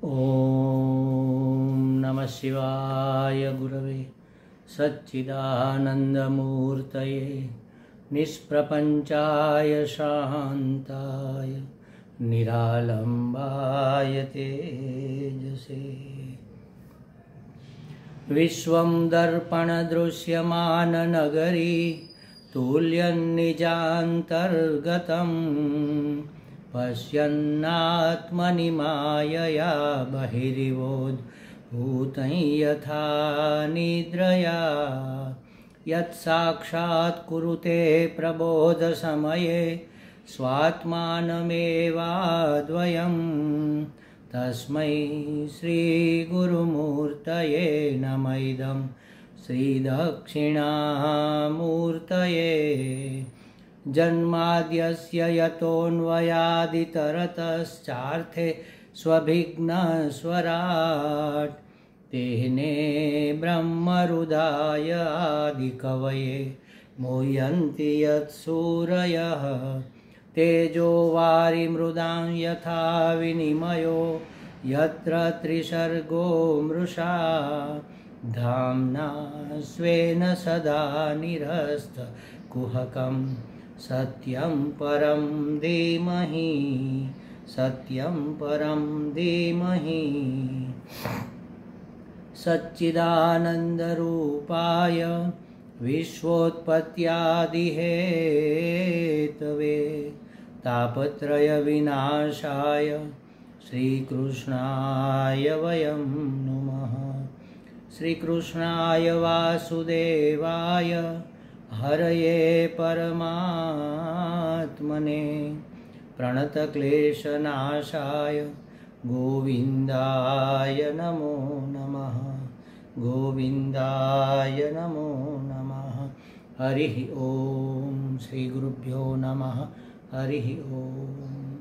ओम नमः शिवाय गुरवे सच्चिदानन्दमूर्तये निष्प्रपञ्चाय शान्ताय निरालम्बाय तेजसे। विश्वं दर्पणदृश्यमाननगरी तुल्यन्निजान्तर्गतं पश्यन्नात्मनि मायया बहिरिवोद्भूतं यथा निद्रया यत्साक्षात् कुरुते प्रबोधसमये स्वात्मानमेवाद्वयं तस्मै श्रीगुरुमूर्तये नमः इदं श्रीदक्षिणामूर्तये। जन्माद्यस्य यतोऽन्वयादितरतश्चार्थे स्वभिघ्नस्वराट् तेने ब्रह्मरुदाय आदिकवये मुह्यन्ति यत्सूरयः तेजो वारिमृदां यथा विनिमयो यत्र त्रिसर्गो मृषा धाम्ना स्वेन सदा निरस्तकुहकं सत्यं परं धीमहि सत्यं परं धीमहि। सच्चिदानन्दरूपाय विश्वोत्पत्त्यादिहेतवे तापत्रयविनाशाय श्रीकृष्णाय वयं नुमः। श्रीकृष्णाय वासुदेवाय हरये परमात्मने प्रणतक्लेशनाशाय गोविन्दाय नमो नमः गोविन्दाय नमो नमः। हरिः ओम श्री गुरुभ्यो नमः। हरिः ओम।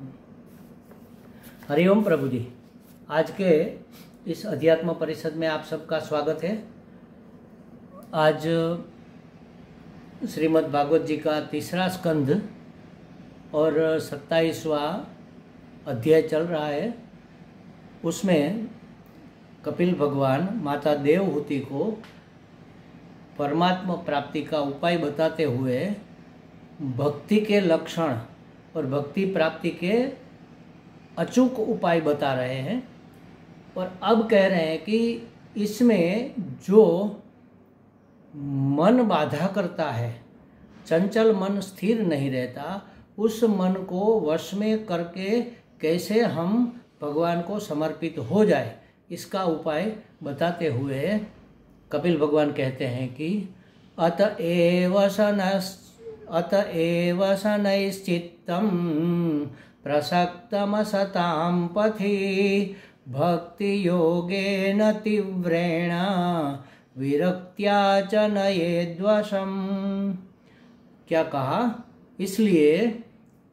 हरि ओम प्रभु जी। आज के इस अध्यात्म परिषद में आप सबका स्वागत है। आज श्रीमद् भागवत जी का तीसरा स्कंध और 27वां अध्याय चल रहा है। उसमें कपिल भगवान माता देवहूति को परमात्मा प्राप्ति का उपाय बताते हुए भक्ति के लक्षण और भक्ति प्राप्ति के अचूक उपाय बता रहे हैं। और अब कह रहे हैं कि इसमें जो मन बाधा करता है, चंचल मन स्थिर नहीं रहता, उस मन को वश में करके कैसे हम भगवान को समर्पित हो जाए, इसका उपाय बताते हुए कपिल भगवान कहते हैं कि अतएव शनैश्चित्तं प्रसक्तमसतां पथि भक्ति योगेन तीव्रेण विरक्त्या च नयेद्वशम्। क्या कहा? इसलिए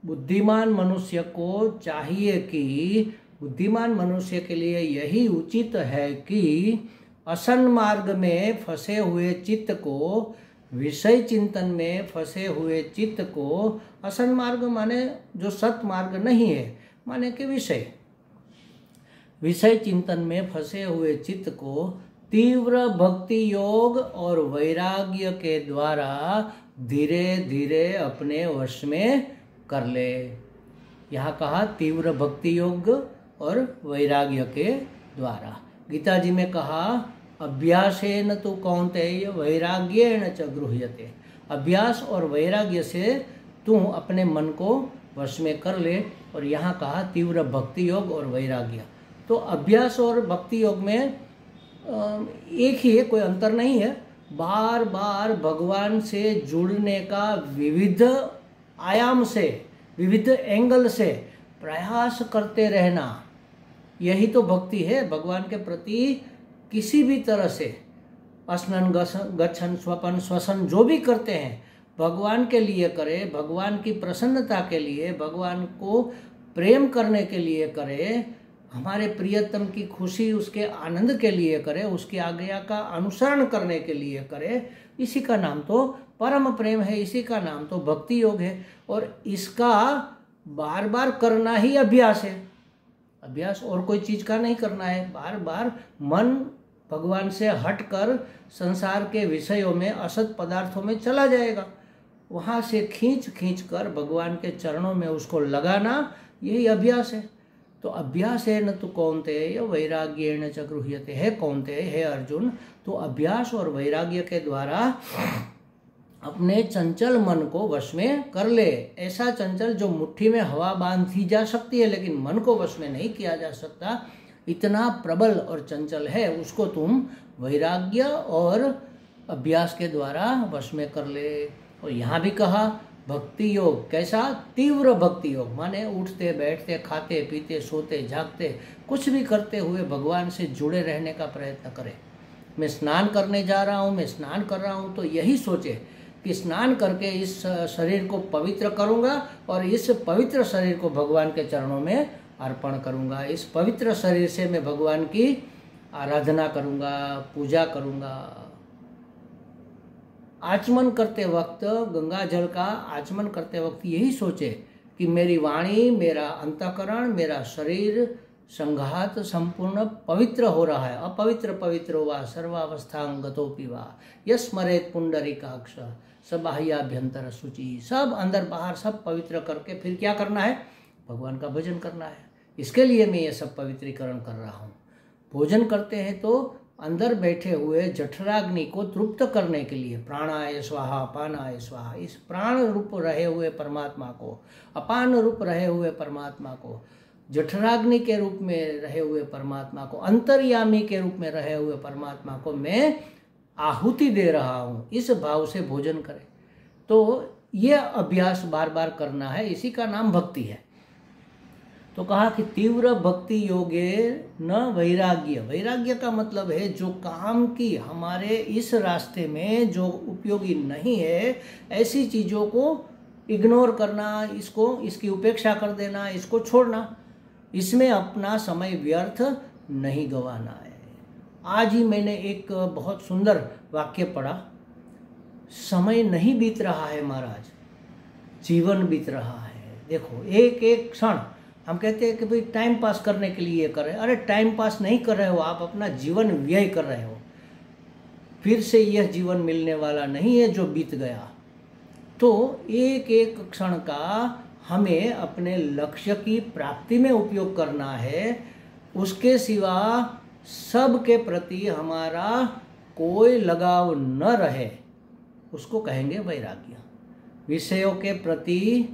बुद्धिमान मनुष्य को चाहिए कि बुद्धिमान मनुष्य के लिए यही उचित है कि असन मार्ग में फंसे हुए चित्त को, विषय चिंतन में फंसे हुए चित्त को, असन मार्ग माने जो सत मार्ग नहीं है, माने कि विषय चिंतन में फंसे हुए चित्त को तीव्र भक्ति योग और वैराग्य के द्वारा धीरे धीरे अपने वश में कर ले। यहाँ कहा तीव्र भक्ति योग और वैराग्य के द्वारा। गीता जी में कहा अभ्यासेन तु कौन्तेय वैराग्येण च गृह्यते। अभ्यास और वैराग्य से तू अपने मन को वश में कर ले। और यहाँ कहा तीव्र भक्ति योग और वैराग्य। तो अभ्यास और भक्ति योग में एक ही है, कोई अंतर नहीं है। बार बार भगवान से जुड़ने का विविध आयाम से, विविध एंगल से प्रयास करते रहना, यही तो भक्ति है। भगवान के प्रति किसी भी तरह से अस्नन गच्छन स्वपन श्वसन जो भी करते हैं भगवान के लिए करे, भगवान की प्रसन्नता के लिए, भगवान को प्रेम करने के लिए करे, हमारे प्रियतम की खुशी, उसके आनंद के लिए करे, उसकी आज्ञा का अनुसरण करने के लिए करे। इसी का नाम तो परम प्रेम है, इसी का नाम तो भक्ति योग है। और इसका बार बार करना ही अभ्यास है। अभ्यास और कोई चीज का नहीं करना है। बार बार मन भगवान से हटकर संसार के विषयों में, असत पदार्थों में चला जाएगा। वहां से खींच खींच कर भगवान के चरणों में उसको लगाना, यही अभ्यास है। तो अभ्यास है न तो कौन्तेय वैराग्येण च गृह्यते, है कौन्तेय, है अर्जुन, तो अभ्यास और वैराग्य के द्वारा अपने चंचल मन को वश में कर ले। ऐसा चंचल जो मुट्ठी में हवा बांधी जा सकती है लेकिन मन को वश में नहीं किया जा सकता, इतना प्रबल और चंचल है, उसको तुम वैराग्य और अभ्यास के द्वारा वश में कर ले। और यहाँ भी कहा भक्ति योग, कैसा? तीव्र भक्ति योग, माने उठते बैठते खाते पीते सोते जागते कुछ भी करते हुए भगवान से जुड़े रहने का प्रयत्न करें। मैं स्नान करने जा रहा हूँ, मैं स्नान कर रहा हूँ, तो यही सोचे कि स्नान करके इस शरीर को पवित्र करूँगा और इस पवित्र शरीर को भगवान के चरणों में अर्पण करूँगा। इस पवित्र शरीर से मैं भगवान की आराधना करूँगा, पूजा करूँगा। आचमन करते वक्त, गंगा जल का आचमन करते वक्त यही सोचे कि मेरी वाणी, मेरा अंतःकरण, मेरा शरीर संघात संपूर्ण पवित्र हो रहा है। अपवित्र पवित्र वा सर्वावस्थांगतोपि वा यस्मरेत पुंडरीकाक्ष सबाह्याभ्यंतर शुचि, सब अंदर बाहर सब पवित्र करके फिर क्या करना है? भगवान का भजन करना है। इसके लिए मैं ये सब पवित्रीकरण कर रहा हूँ। भोजन करते हैं तो अंदर बैठे हुए जठराग्नि को तृप्त करने के लिए प्राणाय स्वाहा अपानाय स्वाहा, इस प्राण रूप रहे हुए परमात्मा को, अपान रूप रहे हुए परमात्मा को, जठराग्नि के रूप में रहे हुए परमात्मा को, अंतर्यामी के रूप में रहे हुए परमात्मा को मैं आहुति दे रहा हूँ, इस भाव से भोजन करें। तो यह अभ्यास बार बार करना है, इसी का नाम भक्ति है। तो कहा कि तीव्र भक्ति योगे न वैराग्य, वैराग्य का मतलब है जो काम की हमारे इस रास्ते में जो उपयोगी नहीं है, ऐसी चीज़ों को इग्नोर करना, इसको इसकी उपेक्षा कर देना, इसको छोड़ना, इसमें अपना समय व्यर्थ नहीं गंवाना है। आज ही मैंने एक बहुत सुंदर वाक्य पढ़ा, समय नहीं बीत रहा है महाराज, जीवन बीत रहा है। देखो एक एक क्षण हम कहते हैं कि भाई टाइम पास करने के लिए कर रहे हैं, अरे टाइम पास नहीं कर रहे हो, आप अपना जीवन व्यय कर रहे हो। फिर से यह जीवन मिलने वाला नहीं है जो बीत गया। तो एक एक क्षण का हमें अपने लक्ष्य की प्राप्ति में उपयोग करना है। उसके सिवा सब के प्रति हमारा कोई लगाव न रहे, उसको कहेंगे वैराग्य। विषयों के प्रति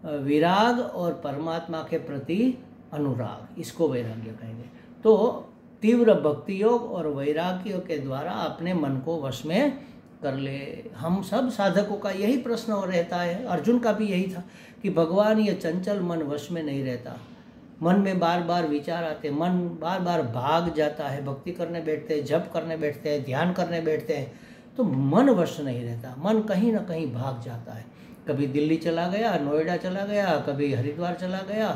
विराग और परमात्मा के प्रति अनुराग, इसको वैराग्य कहेंगे। तो तीव्र भक्ति योग और वैराग्य के द्वारा अपने मन को वश में कर ले। हम सब साधकों का यही प्रश्न रहता है, अर्जुन का भी यही था कि भगवान ये चंचल मन वश में नहीं रहता, मन में बार बार विचार आते, मन बार बार भाग जाता है। भक्ति करने बैठते हैं, जप करने बैठते हैं, ध्यान करने बैठते हैं तो मन वश नहीं रहता, मन कहीं ना कहीं भाग जाता है। कभी दिल्ली चला गया, नोएडा चला गया, कभी हरिद्वार चला गया,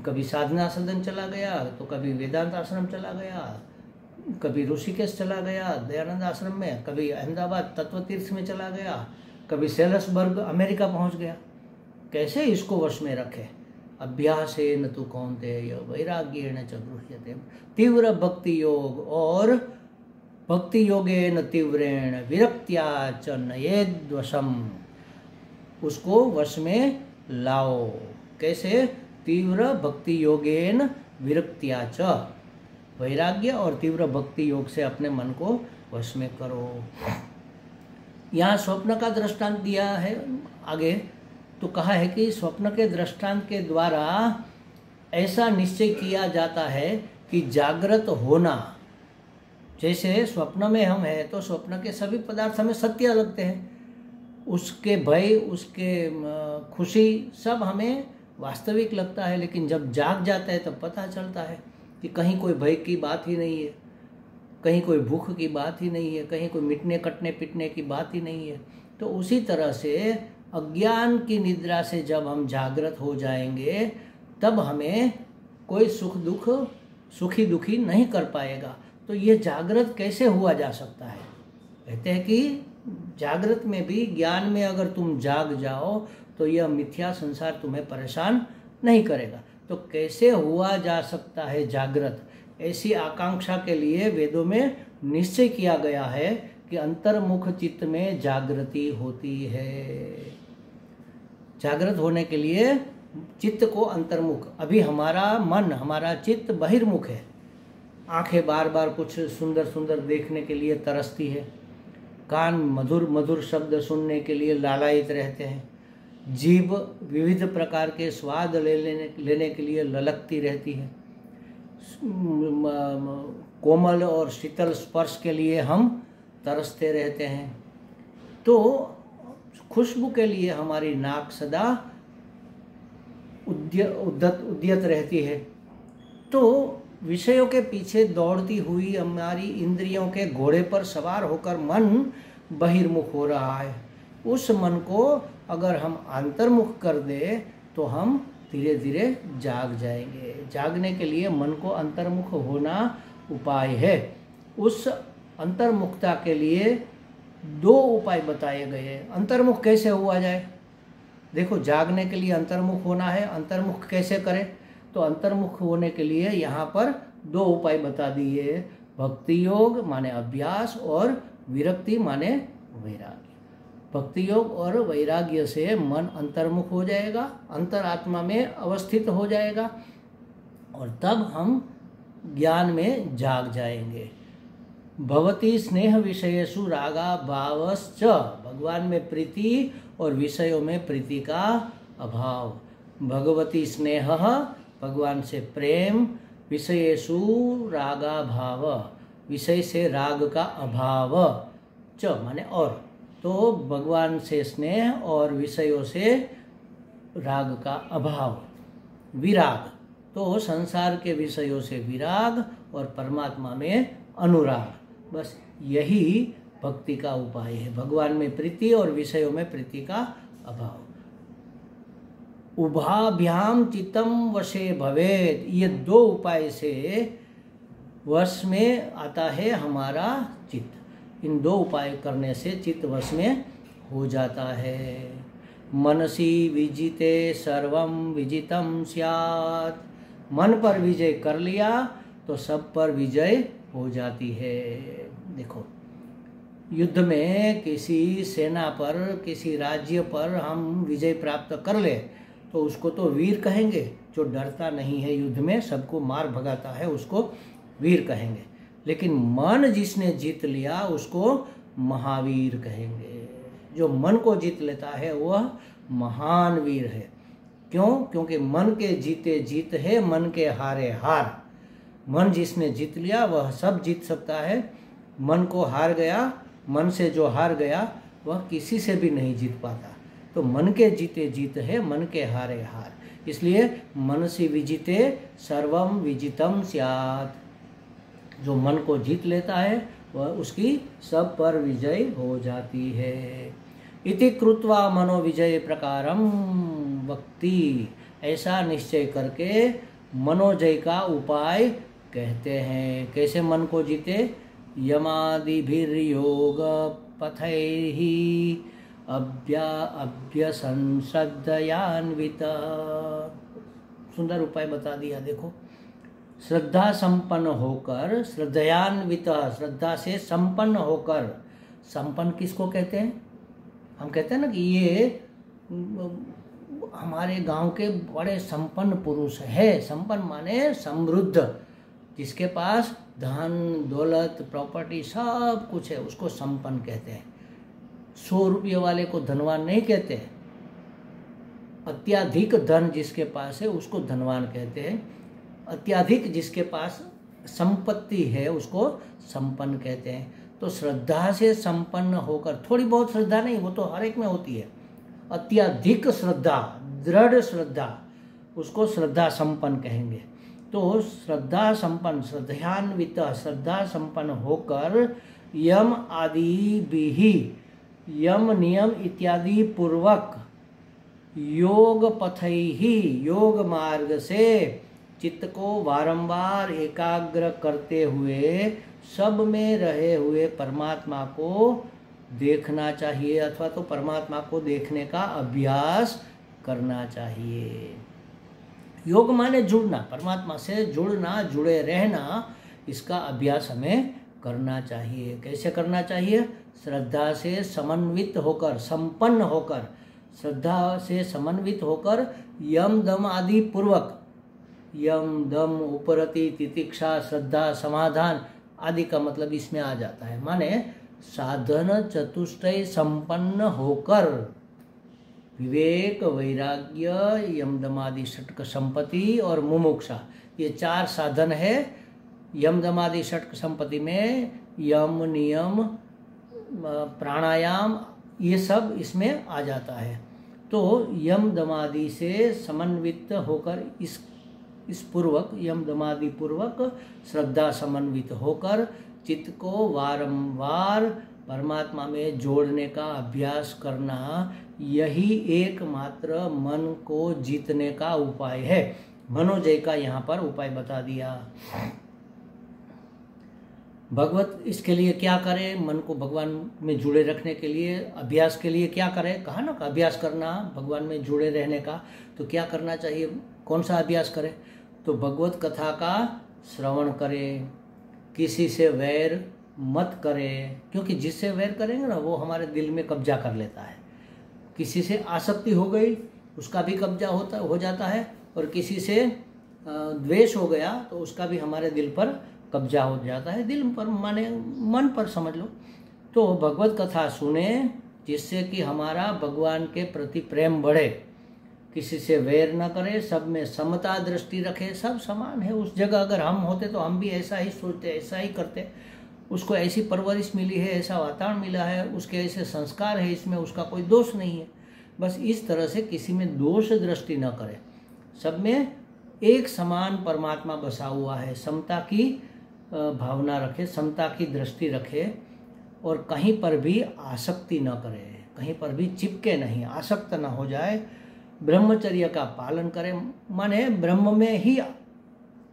कभी साधना सदन चला गया, तो कभी वेदांत आश्रम चला गया, कभी ऋषिकेश चला गया दयानंद आश्रम में, कभी अहमदाबाद तत्व तीर्थ में चला गया, कभी सेलसबर्ग अमेरिका पहुंच गया। कैसे इसको वश में रखे? अभ्यासेन तु कौन्तेय वैराग्येण च गृह्यते। तीव्र भक्ति योग और भक्ति योगेन तीव्रेण विरक्त्या च नयेद्वशम, उसको वश में लाओ। कैसे? तीव्र भक्ति योगेन विरक्त्या च, वैराग्य और तीव्र भक्ति योग से अपने मन को वश में करो। यहाँ स्वप्न का दृष्टांत दिया है आगे, तो कहा है कि स्वप्न के दृष्टांत के द्वारा ऐसा निश्चय किया जाता है कि जागृत होना, जैसे स्वप्न में हम हैं तो स्वप्न के सभी पदार्थ हमें सत्य लगते हैं, उसके भय, उसके खुशी सब हमें वास्तविक लगता है। लेकिन जब जाग जाता है तब पता चलता है कि कहीं कोई भय की बात ही नहीं है, कहीं कोई भूख की बात ही नहीं है, कहीं कोई मिटने कटने पिटने की बात ही नहीं है। तो उसी तरह से अज्ञान की निद्रा से जब हम जागृत हो जाएंगे तब हमें कोई सुख दुख, सुखी दुखी नहीं कर पाएगा। तो ये जागृत कैसे हुआ जा सकता है? कहते हैं कि जागृत में भी, ज्ञान में अगर तुम जाग जाओ तो यह मिथ्या संसार तुम्हें परेशान नहीं करेगा। तो कैसे हुआ जा सकता है जागृत? ऐसी आकांक्षा के लिए वेदों में निश्चय किया गया है कि अंतर्मुख चित्त में जागृति होती है। जागृत होने के लिए चित्त को अंतर्मुख, अभी हमारा मन, हमारा चित्त बहिर्मुख है। आंखें बार बार कुछ सुंदर सुंदर देखने के लिए तरसती है, कान मधुर मधुर शब्द सुनने के लिए लालायित रहते हैं, जीभ विविध प्रकार के स्वाद लेने के लिए ललकती रहती है, कोमल और शीतल स्पर्श के लिए हम तरसते रहते हैं। तो खुशबू के लिए हमारी नाक सदा उद्यत रहती है। तो विषयों के पीछे दौड़ती हुई हमारी इंद्रियों के घोड़े पर सवार होकर मन बहिर्मुख हो रहा है। उस मन को अगर हम अंतर्मुख कर दे तो हम धीरे धीरे जाग जाएंगे। जागने के लिए मन को अंतर्मुख होना उपाय है। उस अंतर्मुखता के लिए 2 उपाय बताए गए हैं। अंतर्मुख कैसे हुआ जाए? देखो, जागने के लिए अंतर्मुख होना है, अंतर्मुख कैसे करें? तो अंतर्मुख होने के लिए यहाँ पर 2 उपाय बता दिए। भक्ति योग माने अभ्यास और विरक्ति माने वैराग्य। भक्ति योग और वैराग्य से मन अंतर्मुख हो जाएगा, अंतरात्मा में अवस्थित हो जाएगा और तब हम ज्ञान में जाग जाएंगे। भवती स्नेह विषयेषु रागा भावश्च, भगवान में प्रीति और विषयों में प्रीति का अभाव। भगवती स्नेह, भगवान से प्रेम, विषयेषु रागा भाव, विषय से राग का अभाव, च माने और, तो भगवान से स्नेह और विषयों से राग का अभाव। विराग, तो संसार के विषयों से विराग और परमात्मा में अनुराग। बस यही भक्ति का उपाय है, भगवान में प्रीति और विषयों में प्रीति का अभाव। उभाभ्याम चित्तम वशे भवेत्, ये 2 उपाय से वश में आता है हमारा चित्त। इन 2 उपाय करने से चित्त वश में हो जाता है। मनसी विजिते सर्वम विजितम स्यात्, मन पर विजय कर लिया तो सब पर विजय हो जाती है। देखो, युद्ध में किसी सेना पर, किसी राज्य पर हम विजय प्राप्त कर ले तो उसको तो वीर कहेंगे। जो डरता नहीं है युद्ध में, सबको मार भगाता है, उसको वीर कहेंगे। लेकिन मन जिसने जीत लिया उसको महावीर कहेंगे। जो मन को जीत लेता है वह महान वीर है। क्यों? क्योंकि मन के जीते जीत है, मन के हारे हार। मन जिसने जीत लिया वह सब जीत सकता है। मन को हार गया, मन से जो हार गया वह किसी से भी नहीं जीत पाता। तो मन के जीते जीत है, मन के हारे हार। इसलिए मनसि विजिते सर्वम विजितम स्यात्, जो मन को जीत लेता है वह उसकी सब पर विजय हो जाती है। इति कृत्वा मनो विजय प्रकारम भक्ति, ऐसा निश्चय करके मनोजय का उपाय कहते हैं। कैसे मन को जीते? यमादिभिर्योग पथैहि अभ्यसंश्रद्धयान्वित, सुंदर उपाय बता दिया। देखो, श्रद्धा संपन्न होकर, श्रद्धयान्वित, श्रद्धा से संपन्न होकर। संपन्न किसको कहते हैं? हम कहते हैं ना कि ये हमारे गांव के बड़े संपन्न पुरुष है। संपन्न माने समृद्ध, जिसके पास धन दौलत प्रॉपर्टी सब कुछ है, उसको संपन्न कहते हैं। 100 रुपये वाले को धनवान नहीं कहते हैं। अत्याधिक धन जिसके पास है उसको धनवान कहते हैं। अत्याधिक जिसके पास संपत्ति है उसको संपन्न कहते हैं। तो श्रद्धा से संपन्न होकर, थोड़ी बहुत श्रद्धा नहीं, वो तो हर एक में होती है। अत्याधिक श्रद्धा, दृढ़ श्रद्धा, उसको श्रद्धा संपन्न कहेंगे। तो श्रद्धा संपन्न, श्रद्धान्वित, श्रद्धा संपन्न होकर यम आदि भी, यम नियम इत्यादि पूर्वक योग पथैहि, योग मार्ग से चित्त को बारंबार एकाग्र करते हुए सब में रहे हुए परमात्मा को देखना चाहिए, अथवा तो परमात्मा को देखने का अभ्यास करना चाहिए। योग माने जुड़ना, परमात्मा से जुड़ना, जुड़े रहना, इसका अभ्यास हमें करना चाहिए। कैसे करना चाहिए? श्रद्धा से समन्वित होकर, संपन्न होकर, श्रद्धा से समन्वित होकर, यम दम आदि पूर्वक, यम दम उपरति तितिक्षा श्रद्धा समाधान आदि का मतलब इसमें आ जाता है। माने साधन चतुष्टय संपन्न होकर, विवेक, वैराग्य, यम दम आदि षटक संपत्ति और मुमुक्षा, ये 4 साधन है। यम दम आदि षटक संपत्ति में यम, नियम, प्राणायाम, ये सब इसमें आ जाता है। तो यम दमादि से समन्वित होकर, इस पूर्वक, यम दमादि पूर्वक श्रद्धा समन्वित होकर चित्त को वारंवार परमात्मा में जोड़ने का अभ्यास करना, यही एकमात्र मन को जीतने का उपाय है। मनोजय का यहाँ पर उपाय बता दिया। भगवत इसके लिए क्या करे? मन को भगवान में जुड़े रखने के लिए, अभ्यास के लिए क्या करे? कहा ना, अभ्यास करना भगवान में जुड़े रहने का। तो क्या करना चाहिए? कौन सा अभ्यास करे? तो भगवत कथा का श्रवण करे, किसी से वैर मत करे, क्योंकि जिससे वैर करेंगे ना वो हमारे दिल में कब्जा कर लेता है। किसी से आसक्ति हो गई, उसका भी कब्जा हो जाता है, और किसी से द्वेष हो गया तो उसका भी हमारे दिल पर कब्जा हो जाता है। दिल पर माने मन पर समझ लो। तो भगवत कथा सुने जिससे कि हमारा भगवान के प्रति प्रेम बढ़े, किसी से वैर न करे, सब में समता दृष्टि रखे, सब समान है। उस जगह अगर हम होते तो हम भी ऐसा ही सोचते, ऐसा ही करते। उसको ऐसी परवरिश मिली है, ऐसा वातावरण मिला है, उसके ऐसे संस्कार है, इसमें उसका कोई दोष नहीं है। बस इस तरह से किसी में दोष दृष्टि न करे, सब में एक समान परमात्मा बसा हुआ है। समता की भावना रखे, समता की दृष्टि रखे, और कहीं पर भी आसक्ति न करे, कहीं पर भी चिपके नहीं, आसक्त न हो जाए। ब्रह्मचर्य का पालन करे, माने ब्रह्म में ही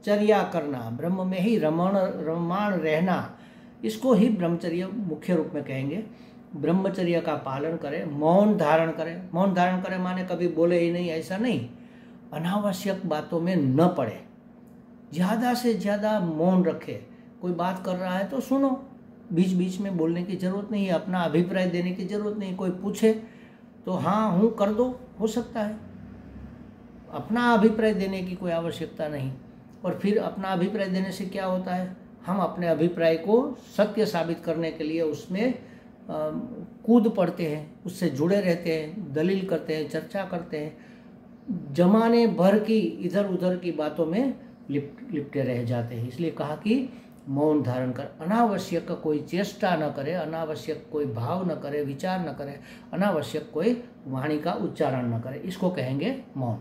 चर्या करना, ब्रह्म में ही रममाण रहना, इसको ही ब्रह्मचर्य मुख्य रूप में कहेंगे। ब्रह्मचर्य का पालन करे, मौन धारण करे। मौन धारण करे माने कभी बोले ही नहीं, ऐसा नहीं। अनावश्यक बातों में न पड़े, ज़्यादा से ज़्यादा मौन रखे। कोई बात कर रहा है तो सुनो, बीच बीच में बोलने की ज़रूरत नहीं है, अपना अभिप्राय देने की ज़रूरत नहीं। कोई पूछे तो हाँ हूँ कर दो, हो सकता है। अपना अभिप्राय देने की कोई आवश्यकता नहीं। और फिर अपना अभिप्राय देने से क्या होता है? हम अपने अभिप्राय को सत्य साबित करने के लिए उसमें कूद पड़ते हैं, उससे जुड़े रहते हैं, दलील करते हैं, चर्चा करते हैं, जमाने भर की इधर उधर की बातों में लिपटे रह जाते हैं। इसलिए कहा कि मौन धारण कर, अनावश्यक कोई चेष्टा न करे, अनावश्यक कोई भाव न करे, विचार न करे, अनावश्यक कोई वाणी का उच्चारण न करे, इसको कहेंगे मौन।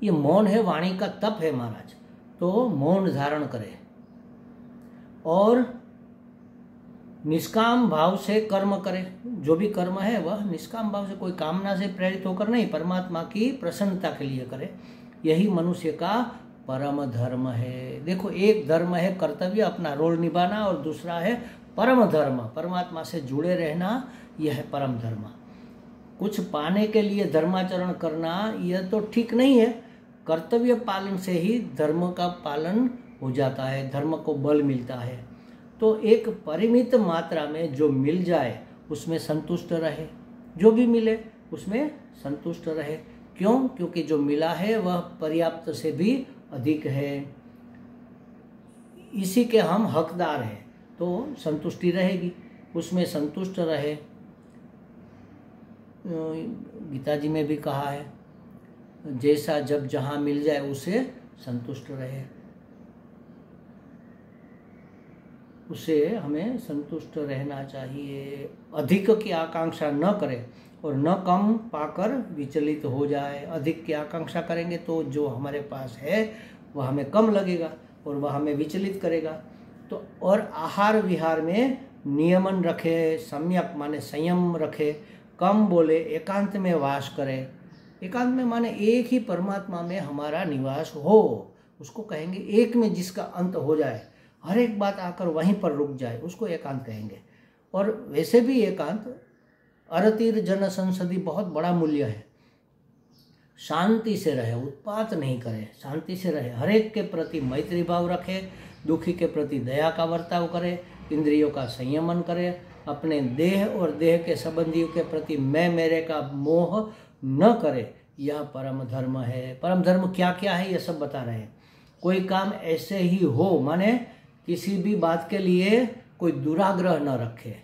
ये मौन है, वाणी का तप है महाराज। तो मौन धारण करे और निष्काम भाव से कर्म करे। जो भी कर्म है वह निष्काम भाव से, कोई कामना से प्रेरित होकर नहीं, परमात्मा की प्रसन्नता के लिए करे। यही मनुष्य का परम धर्म है। देखो, एक धर्म है कर्तव्य, अपना रोल निभाना, और दूसरा है परम धर्म, परमात्मा से जुड़े रहना। यह है परम धर्म। कुछ पाने के लिए धर्माचरण करना यह तो ठीक नहीं है। कर्तव्य पालन से ही धर्म का पालन हो जाता है, धर्म को बल मिलता है। तो एक परिमित मात्रा में जो मिल जाए उसमें संतुष्ट रहे, जो भी मिले उसमें संतुष्ट रहे। क्यों? क्योंकि जो मिला है वह पर्याप्त से भी अधिक है, इसी के हम हकदार हैं, तो संतुष्टि रहेगी, उसमें संतुष्ट रहे। गीता जी में भी कहा है, जैसा जब जहाँ मिल जाए उसे संतुष्ट रहे, उसे हमें संतुष्ट रहना चाहिए। अधिक की आकांक्षा न करें और न कम पाकर विचलित हो जाए। अधिक की आकांक्षा करेंगे तो जो हमारे पास है वह हमें कम लगेगा और वह हमें विचलित करेगा। तो और आहार विहार में नियमन रखे, सम्यक माने संयम रखे, कम बोले, एकांत में वास करे। एकांत में माने एक ही परमात्मा में हमारा निवास हो, उसको कहेंगे एक में जिसका अंत हो जाए, हर एक बात आकर वहीं पर रुक जाए, उसको एकांत कहेंगे। और वैसे भी एकांत अरतिर जन संसदि बहुत बड़ा मूल्य है। शांति से रहे, उत्पात नहीं करे, शांति से रहे, हर एक के प्रति मैत्री भाव रखे, दुखी के प्रति दया का बर्ताव करे, इंद्रियों का संयमन करे, अपने देह और देह के संबंधियों के प्रति मैं मेरे का मोह न करे। यह परम धर्म है। परम धर्म क्या क्या है ये सब बता रहे हैं। कोई काम ऐसे ही हो, माने किसी भी बात के लिए कोई दुराग्रह न रखे,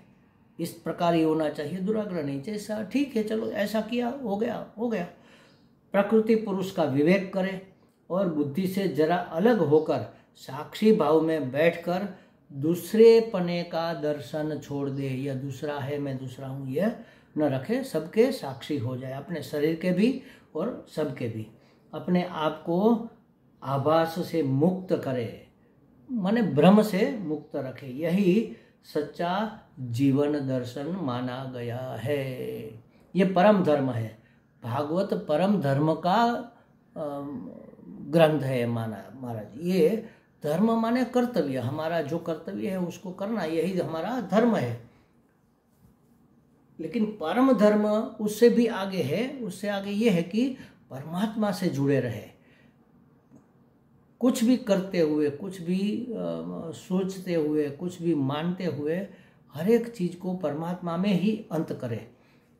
इस प्रकार ही होना चाहिए, दुराग्रह नहीं। जैसा ठीक है चलो ऐसा किया, हो गया हो गया। प्रकृति पुरुष का विवेक करे और बुद्धि से जरा अलग होकर साक्षी भाव में बैठकर दूसरे पने का दर्शन छोड़ दे। यह दूसरा है, मैं दूसरा हूँ, यह न रखे, सबके साक्षी हो जाए, अपने शरीर के भी और सबके भी। अपने आप को आभास से मुक्त करे, माने भ्रम से मुक्त रखे। यही सच्चा जीवन दर्शन माना गया है। ये परम धर्म है। भागवत परम धर्म का ग्रंथ है माना महाराज। ये धर्म माने कर्तव्य, हमारा जो कर्तव्य है उसको करना, यही हमारा धर्म है। लेकिन परम धर्म उससे भी आगे है। उससे आगे ये है कि परमात्मा से जुड़े रहे, कुछ भी करते हुए, कुछ भी सोचते हुए, कुछ भी मानते हुए हर एक चीज को परमात्मा में ही अंत करे।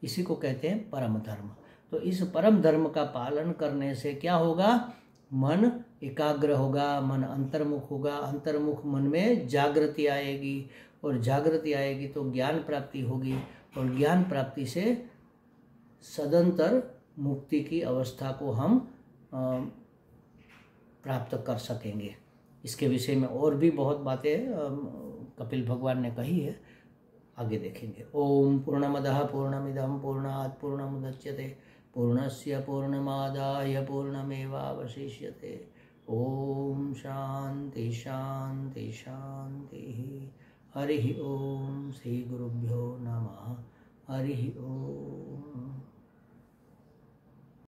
इसी को कहते हैं परम धर्म। तो इस परम धर्म का पालन करने से क्या होगा? मन एकाग्र होगा, मन अंतर्मुख होगा, अंतर्मुख मन में जागृति आएगी, और जागृति आएगी तो ज्ञान प्राप्ति होगी, और ज्ञान प्राप्ति से सदंतर मुक्ति की अवस्था को हम प्राप्त कर सकेंगे। इसके विषय में और भी बहुत बातें कपिल भगवान ने कही है, आगे देखेंगे। ओम पूर्णमदः पूर्णमिदं पूर्णात् पूर्णमुदच्यते पूर्णस्य पूर्णमादाय पूर्णमेवावशिष्यते। ओम शांति शांति शांति। हरि ओम। श्री गुरुभ्यो नमः। हरि ओम।